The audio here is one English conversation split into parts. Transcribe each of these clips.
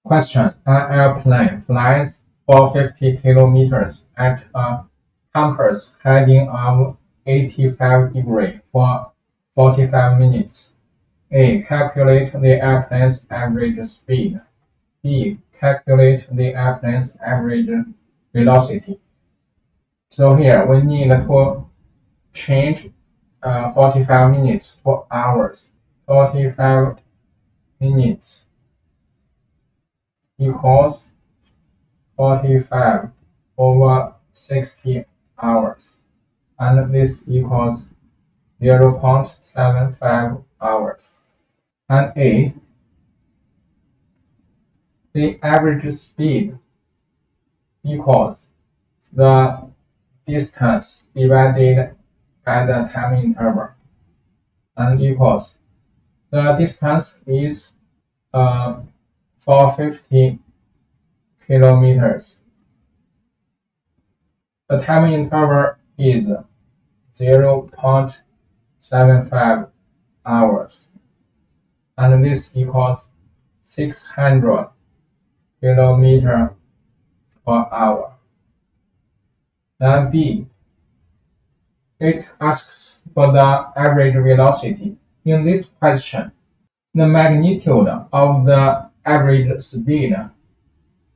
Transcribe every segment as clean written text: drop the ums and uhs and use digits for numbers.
Question. An airplane flies 450 kilometers at a compass heading of 85 degrees for 45 minutes. A. Calculate the airplane's average speed. B. Calculate the airplane's average velocity. So here we need to change 45 minutes to hours. 45 minutes equals 45 over 60 hours, and this equals 0.75 hours. And A, the average speed equals the distance divided by the time interval, and equals the distance is 450 kilometers. The time interval is 0.75 hours, and this equals 600 kilometers per hour. Then B, it asks for the average velocity. In this question, the magnitude of the average speed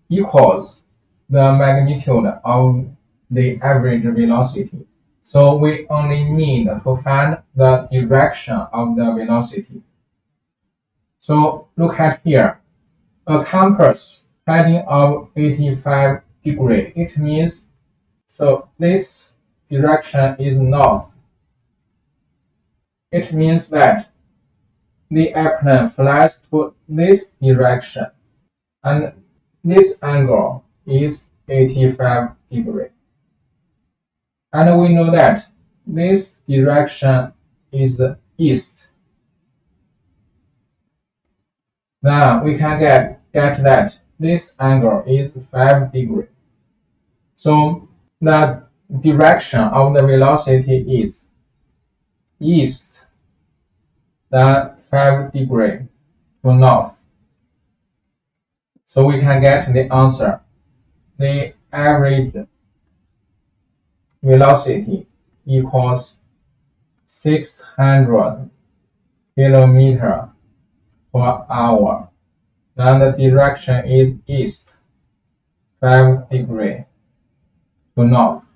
equals the magnitude of the average velocity. So we only need to find the direction of the velocity. So look at here, a compass heading of 85 degrees. It means, so this direction is north. It means that the airplane flies to this direction, and this angle is 85 degrees. And we know that this direction is east. Now we can get that this angle is 5 degrees. So the direction of the velocity is east, then 5 degrees to north. So we can get the answer. The average velocity equals 600 kilometers per hour. Then the direction is east, 5 degrees to north.